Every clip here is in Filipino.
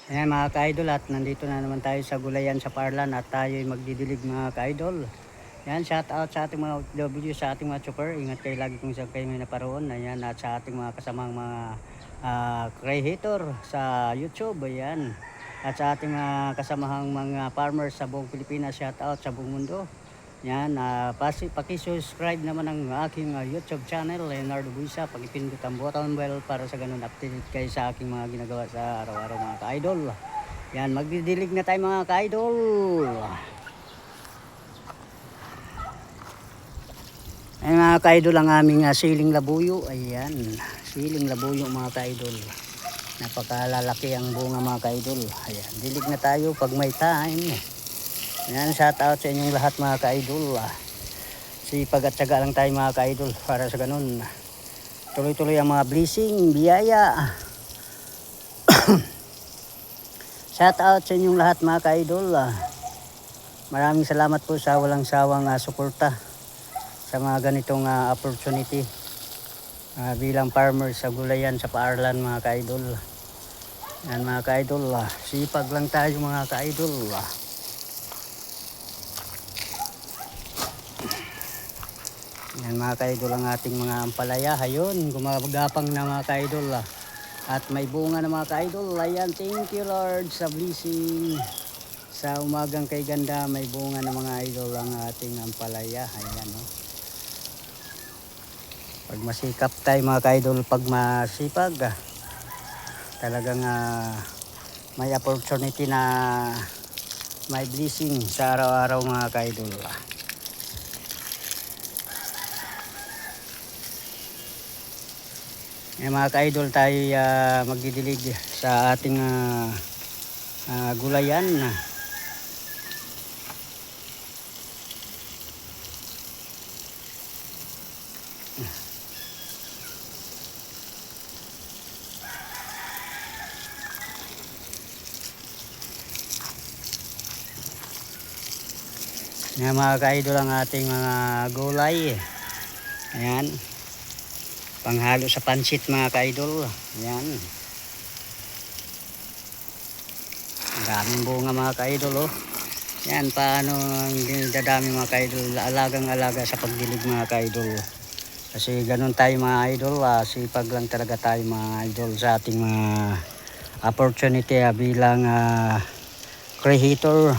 Ayan mga ka-idol, at nandito na naman tayo sa gulayan sa Parlan at tayo'y magdidilig mga ka-idol. Ayan, shout out sa ating mga OFW, sa ating mga chopper. Ingat kayo lagi kung saan kayo may naparoon. Ayan, at sa ating mga kasamang mga creator sa YouTube. Ayan, at sa ating mga kasamahang mga farmers sa buong Pilipinas, shout out sa buong mundo. Yan, paki-subscribe naman ang aking YouTube channel, Leonardo Buisa. Pag-ipindot ang button bell para sa ganun update kayo sa aking mga ginagawa sa araw-araw mga ka-idol. Yan, magdidilig na tayo mga ka-idol. Ay mga ka-idol, ang aming siling labuyo. Ayan, siling labuyo mga ka-idol. Napakalalaki ang bunga mga ka-idol. Ayan, dilig na tayo pag may time. Ayan, shout out sa inyong lahat mga ka-idol. Sipag at syaga lang tayo mga ka-idol para sa ganun tuloy-tuloy ang mga blessing, biyaya. Shout out sa inyong lahat mga ka-idol. Maraming salamat po sa walang sawang suporta sa mga ganitong opportunity bilang farmer sa gulayan sa Paarlan mga ka-idol. Yan mga ka-idol, sipag lang tayo mga ka-idol. Yan mga ka-idol ang ating mga ampalaya. Ayun, gumagapang na mga ka-idol. At may bunga na mga ka-idol. Ayan, thank you Lord sa blessing. Sa umagang kay ganda, may bunga na mga idol ang ating ampalaya. Ayan, no? Pag masikap tayo mga ka-idol, pag masipag, talagang may opportunity na may blessing sa araw-araw mga ka-idol. Mga ka-idol, tayo magdidilig sa ating gulayan. Mga ka-idol, ang ating mga gulay. Ayan, panghalo sa pansit mga ka-idol. Ayan, ang daming bunga mga ka-idol. Yan, paano dadami mga ka-idol, alagang-alaga sa pagdilig mga ka-idol. Kasi ganun tayo mga idol, sipag lang talaga tayo mga idol sa ating mga opportunity bilang creator.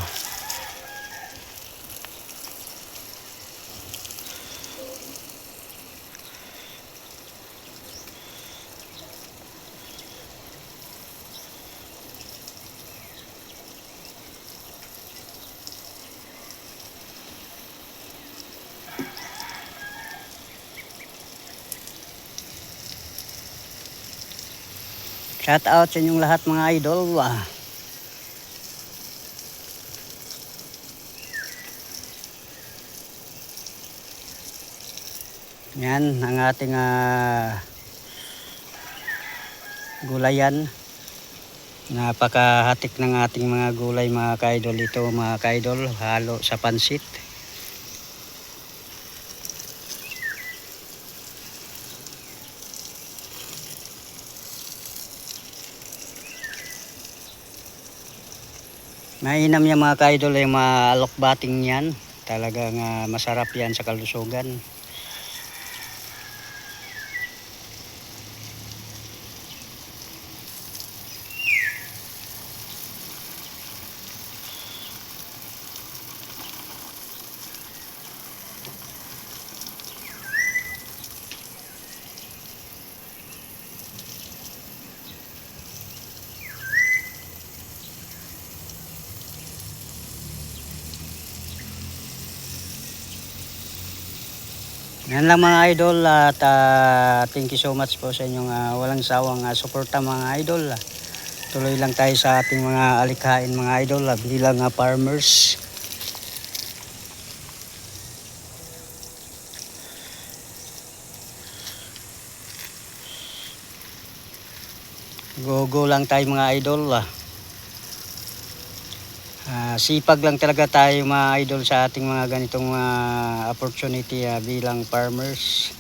Shout out sa inyong lahat mga idol. Yan ang ating gulayan. Napakahatik ng ating mga gulay mga ka-idol. Ito mga ka-idol, halo sa pansit. Mainam yan mga ka-idol, yung mga alokbating yan. Talagang masarap yan sa kalusugan. Yan lang mga idol, at thank you so much po sa inyong walang sawang suporta mga idol. Tuloy lang tayo sa ating mga alikhain mga idol bilang farmers. Go lang tayo mga idol. Sipag lang talaga tayo mga idol sa ating mga ganitong opportunity bilang farmers.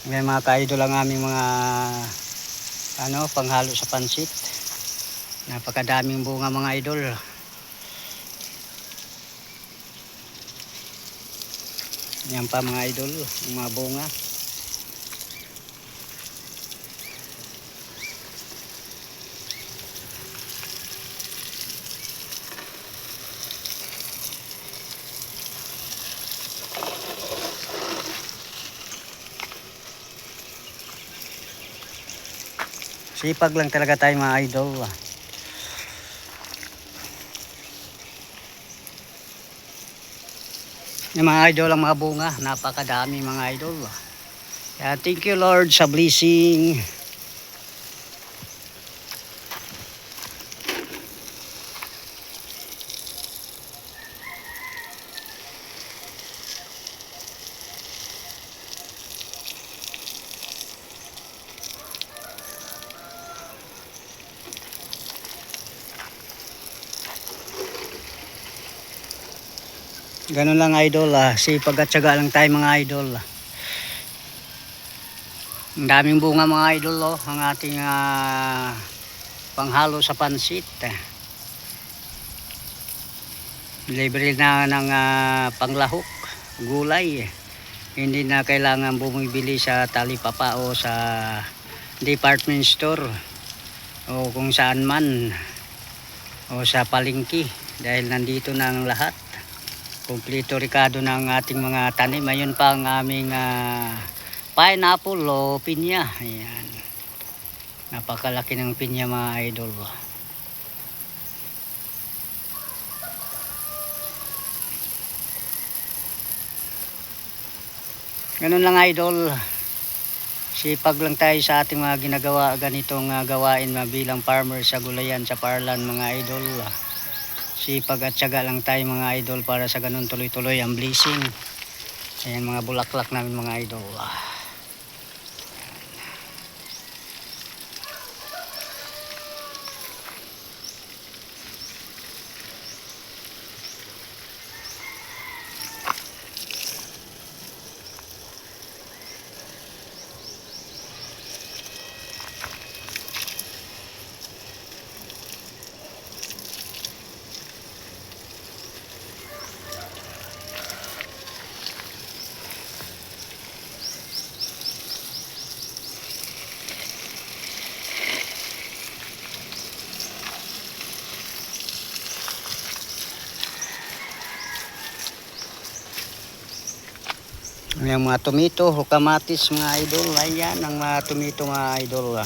May mga ka-idol ang aming mga panghalo sa pansit. Napakadaming bunga mga idol. Yan pa mga idol, yung mga bunga. Sipag lang talaga tayo mga idol. Yung mga idol ang mga bunga, napakadami mga idol. Kaya thank you Lord sa blessing. Ganun lang idol, sipag at syaga lang tayo mga idol. Ang daming bunga mga idol ang ating panghalo sa pansit. Libre na ng panglahok, gulay. Hindi na kailangan bumibili sa talipapa o sa department store o kung saan man o sa palengke, dahil nandito na ang lahat. Kompleto rikado ng ating mga tanim. Ayun pa ang aming pineapple o pinya. Ayan. Napakalaki ng pinya mga idol. Ganun lang idol. Sipag lang tayo sa ating mga ginagawa, ganitong gawain bilang farmer sa gulayan sa Parlan mga idol. Sipag at syaga lang tayo mga idol para sa ganun tuloy-tuloy ang blessing. Ayan mga bulaklak namin mga idol. Yung mga tomato o kamatis mga idol. Ayan ang mga tomato mga idol.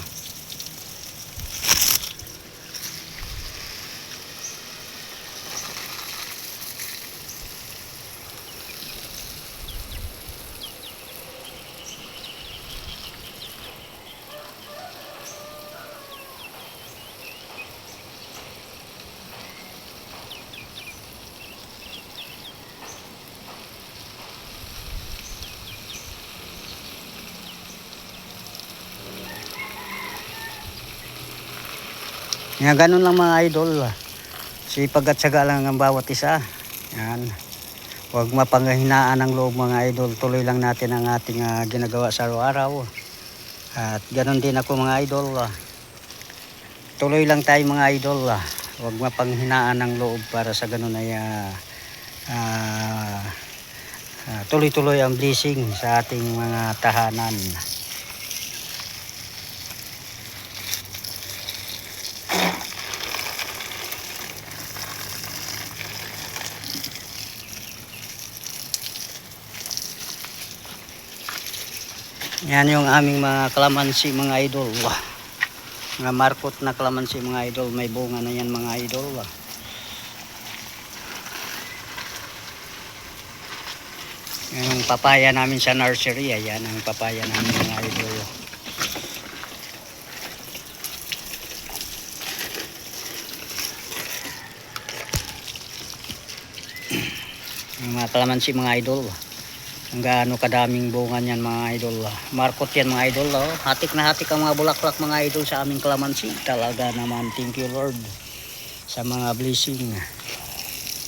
Yan, ganun lang mga idol. Sipag at syaga lang ang bawat isa. Yan. Huwag mapanghinaan ang loob mga idol. Tuloy lang natin ang ating ginagawa sa araw-araw. At ganun din ako mga idol. Tuloy lang tayo mga idol. Huwag mapanghinaan ang loob para sa ganun ay tuloy-tuloy ang blessing sa ating mga tahanan. Yan yung aming mga kalamansi mga idol. Mga markot na kalamansi mga idol. May bunga na yan mga idol. Yan yung papaya namin sa nursery. Ayan ang papaya namin mga idol. Yung mga kalamansi mga idol. Ang gaano kadaming bunga niyan mga idol. Markot yan mga idol. Hatik na hatik ang mga bulaklak mga idol sa aming kalamansi. Talaga naman thank you Lord sa mga blessing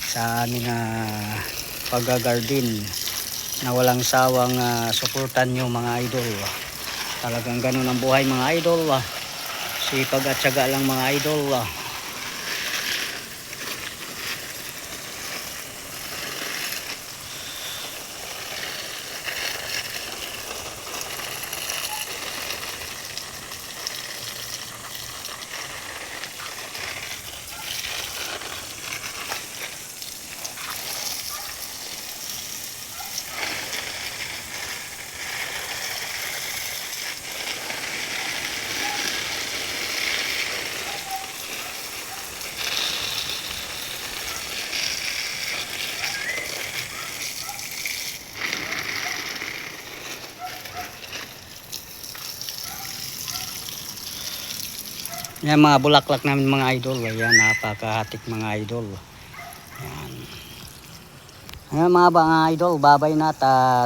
sa aming pag-garden. na walang sawang suportan nyo mga idol. Talagang ganun ang buhay mga idol. Sipag at syaga lang mga idol. Yan mga bulaklak namin mga idol. Ayan, napakahatik mga idol. Ayan. Ayan mga idol, babay na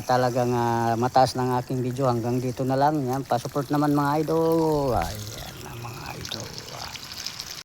talagang mataas ng aking video. Hanggang dito na lang. Yan, pasupport naman mga idol. Ayan.